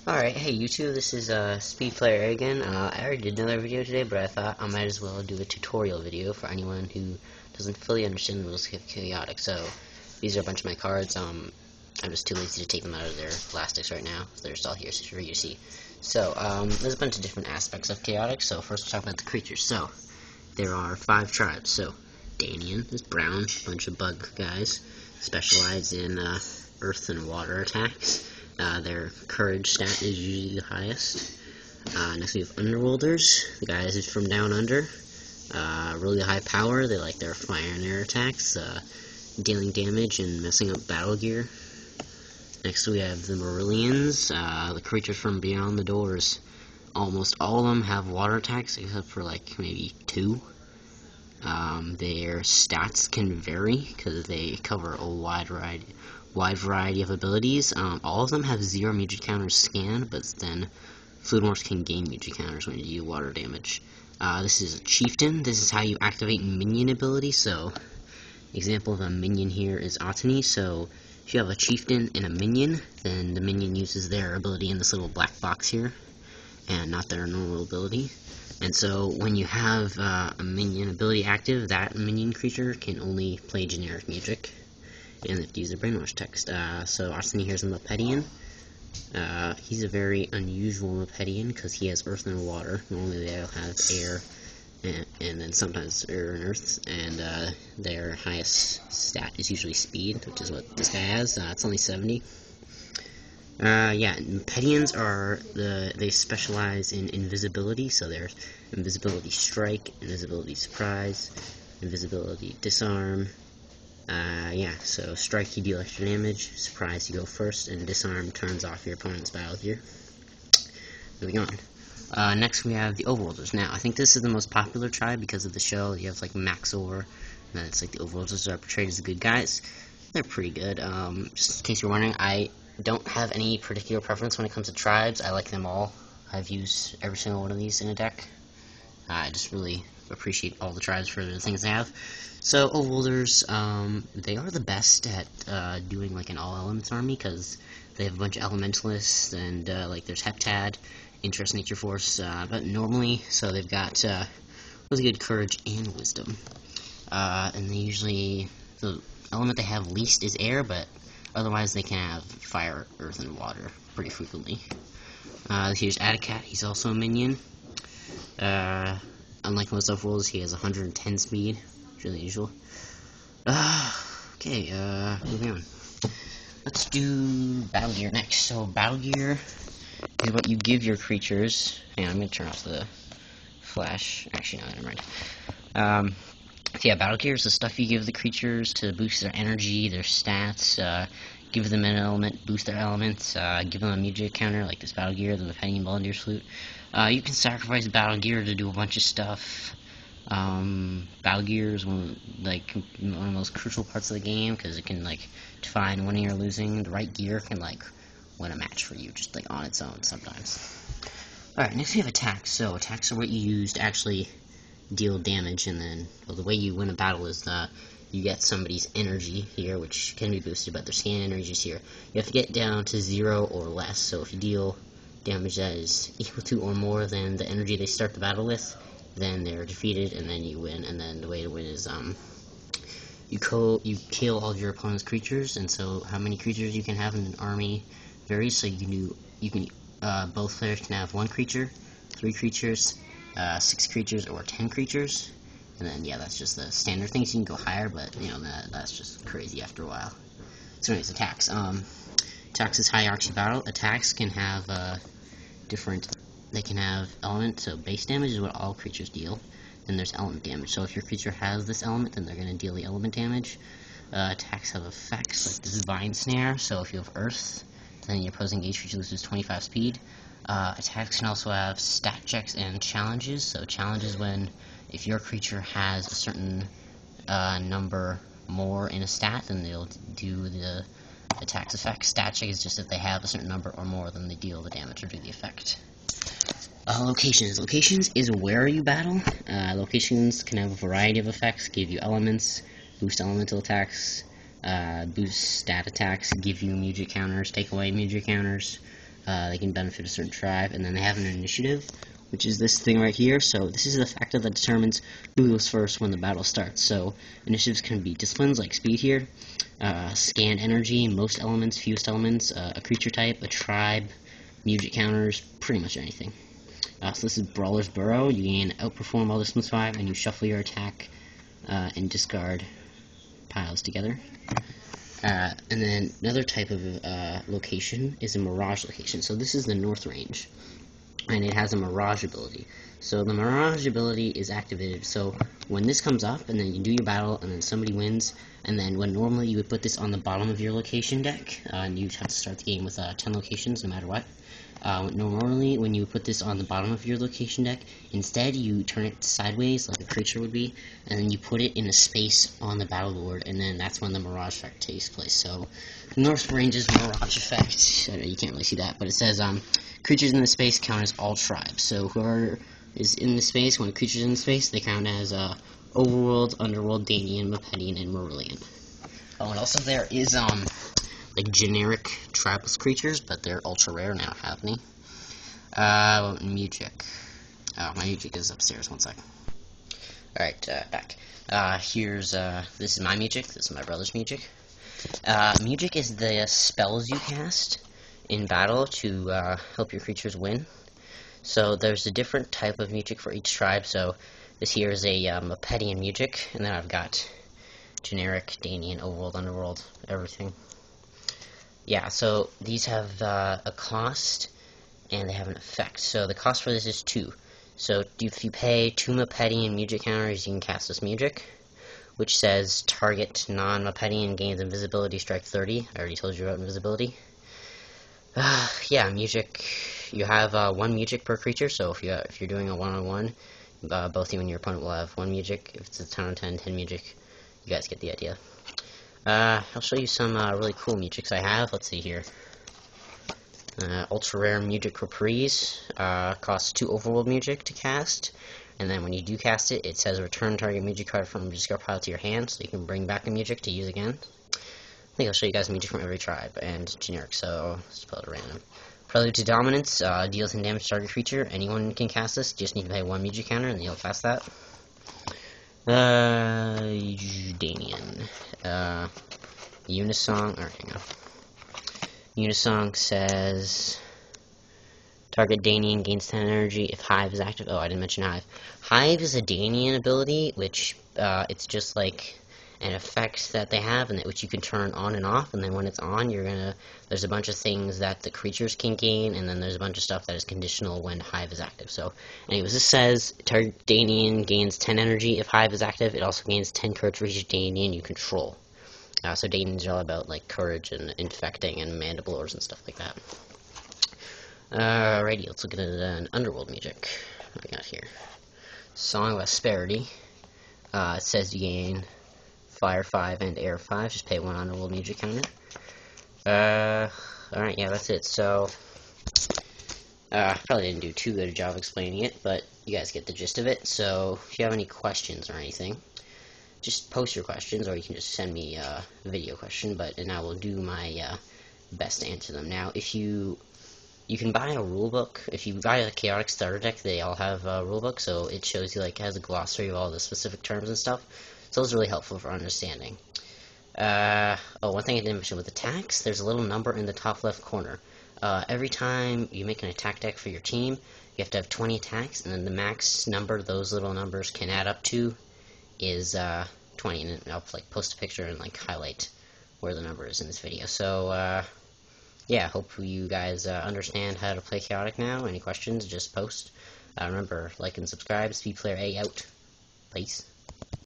Alright, hey YouTube, this is Speed Player again. I already did another video today, but I thought I might as well do a tutorial video for anyone who doesn't fully understand the rules of Chaotic. So, these are a bunch of my cards. I'm just too lazy to take them out of their plastics right now. They're just all here for you to see. So, there's a bunch of different aspects of Chaotic. So, first we'll talk about the creatures. So, there are 5 tribes. So, Danian is brown, bunch of bug guys, specialize in earth and water attacks. Their courage stat is usually the highest. Next we have Underworlders, the guys is from down under. Really high power, they like their fire and air attacks, dealing damage and messing up battle gear. Next we have the Marillions, the creatures from beyond the doors. Almost all of them have water attacks, except for like maybe 2. Their stats can vary, because they cover a wide variety of abilities. All of them have 0 mutant counters scan, but then Fluid Morphs can gain mutant counters when you do water damage. This is a Chieftain. This is how you activate minion ability. So, example of a minion here is Otani. So, if you have a Chieftain and a minion, then the minion uses their ability in this little black box here, and not their normal ability. And so, when you have a minion ability active, that minion creature can only play generic music. And if you use a brainwash text. So Arsene here's a Mepetian. He's a very unusual Mepetian because he has earth and water. Normally they'll have air and then sometimes air and earth. And their highest stat is usually speed, which is what this guy has. It's only 70. Yeah, Mepetians are they specialize in invisibility. So there's invisibility strike, invisibility surprise, invisibility disarm. Yeah, so strike you deal extra damage, surprise you go first, and disarm turns off your opponent's battle gear. Moving on. Next we have the Overworlders. Now, I think this is the most popular tribe because of the show. You have like Maxor, and then it's like the Overworlders are portrayed as the good guys. They're pretty good. Just in case you're wondering, I don't have any particular preference when it comes to tribes. I like them all. I've used every single one of these in a deck. I just really appreciate all the tribes for the things they have. So, Overworlders, they are the best at doing like an all-elements army, because they have a bunch of elementalists, and like there's Heptad, Interest, Nature Force, but normally, so they've got really good courage and wisdom. And they usually, the element they have least is air, but otherwise they can have fire, earth, and water pretty frequently. Here's Atacat, he's also a minion. Unlike most Overworlders, he has 110 speed. Really usual. Okay, moving on. Let's do Battle Gear next. So, Battle Gear is what you give your creatures. Hang on, I'm gonna turn off the flash. Actually, no, never mind. So yeah, Battle Gear is the stuff you give the creatures to boost their energy, their stats, give them an element, boost their elements, give them a music counter, like this Battle Gear, the Mepetian Volunteer's Flute. You can sacrifice Battle Gear to do a bunch of stuff. Battle Gear is one of the most crucial parts of the game, because it can like define winning or losing. The right gear can like win a match for you, just like on its own sometimes. Alright, next we have attacks. So attacks are what you use to actually deal damage, and then the way you win a battle is you get somebody's energy here, which can be boosted, but their scan energy is here. You have to get down to 0 or less. So if you deal damage that is equal to or more than the energy they start the battle with, then they're defeated, and then you win. And then the way to win is you kill all of your opponent's creatures, and so how many creatures you can have in an army varies. So both players can have 1 creature, 3 creatures, 6 creatures, or 10 creatures. And then yeah, that's just the standard things. You can go higher, but you know that's just crazy after a while. So anyways, attacks. Attacks is hierarchy battle. Attacks can have They can have element, so base damage is what all creatures deal. Then there's element damage. So if your creature has this element, then they're going to deal the element damage. Attacks have effects like this Vine Snare. So if you have Earth, then your opposing engaged creature loses 25 speed. Attacks can also have stat checks and challenges. So challenges when if your creature has a certain number more in a stat, then they'll do the attack's effect. Stat check is just if they have a certain number or more, then they deal the damage or do the effect. Locations. Locations is where you battle. Locations can have a variety of effects, give you elements, boost elemental attacks, boost stat attacks, give you music counters, take away music counters, they can benefit a certain tribe, and then they have an initiative, which is this thing right here. So this is the factor that determines who goes first when the battle starts. So initiatives can be disciplines like speed here, scanned energy, most elements, fewest elements, a creature type, a tribe, music counters, pretty much anything. So this is Brawler's Burrow. You gain outperform all disciplines 5, and you shuffle your attack and discard piles together. And then another type of location is a Mirage location. So this is the North Range, and it has a Mirage ability. So the Mirage ability is activated. So when this comes up, and then you do your battle, and then somebody wins, and then when normally you would put this on the bottom of your location deck, and you'd have to start the game with 10 locations no matter what. Normally, when you put this on the bottom of your location deck, instead you turn it sideways like a creature would be, and then you put it in a space on the battle board, and then that's when the Mirage effect takes place. So, North Range's Mirage effect, I know you can't really see that, but it says, creatures in the space count as all tribes. So, whoever is in the space, when a creature's in the space, they count as, Overworld, Underworld, Danian, Mepetian, and Marillion. Oh, and also there is, like generic tribeless creatures, but they're ultra rare and I don't have any. Music. Oh, my music is upstairs, one sec. Alright, back. Here's, this is my music, this is my brother's music. Music is the spells you cast in battle to, help your creatures win. So there's a different type of music for each tribe, so this here is a, Mepetian music, and then I've got generic, Danian, Overworld, Underworld, everything. Yeah, so these have a cost, and they have an effect. So the cost for this is 2. So if you pay 2 Mepetian music counters, you can cast this music, which says target non-Mepetian gains invisibility, strike 30. I already told you about invisibility. Yeah, music. You have 1 music per creature, so if you're doing a 1-on-1, both you and your opponent will have 1 music. If it's a 10-on-10, 10 music. You guys get the idea. I'll show you some really cool musics I have. Let's see here. Ultra Rare Music Reprise. Costs 2 Overworld music to cast. And then when you do cast it, it says return target music card from discard pile to your hand, so you can bring back the music to use again. I think I'll show you guys music from every tribe, and generic, so just put it random. Prelude to Dominance. Deals 10 damage to target creature. Anyone can cast this. You just need to pay 1 music counter, and you'll cast that. Danian. Unisong, or hang on. Unisong says target Danian gains 10 energy if Hive is active. Oh, I didn't mention Hive. Hive is a Danian ability, which it's just like an effect that they have, and which you can turn on and off. And then when it's on, there's a bunch of things that the creatures can gain, and then there's a bunch of stuff that is conditional when Hive is active. So, anyways, this says target Danian gains 10 energy if Hive is active. It also gains 10 courage for each Danian you control. So Danians are all about like courage and infecting and mandiblores and stuff like that. Alrighty, let's look at an Underworld music. What do we got here? Song of Asperity. It says you gain Fire 5 and Air 5. Just pay 1 Underworld music counter. Alright, yeah, that's it. So, probably didn't do too good a job explaining it, but you guys get the gist of it. So, if you have any questions or anything, just post your questions, or you can just send me a video question, and I will do my best to answer them. Now, if you can buy a rulebook. If you buy a Chaotic Starter Deck, they all have a rulebook, so it shows you, like, it has a glossary of all the specific terms and stuff. So it's really helpful for understanding. Oh, one thing I didn't mention with attacks, there's a little number in the top left corner. Every time you make an attack deck for your team, you have to have 20 attacks, and then the max number those little numbers can add up to is 20, and I'll like post a picture and like highlight where the number is in this video. So yeah, hope you guys understand how to play Chaotic now. Any questions, just post. Remember, like and subscribe. Speed Player A out. Peace.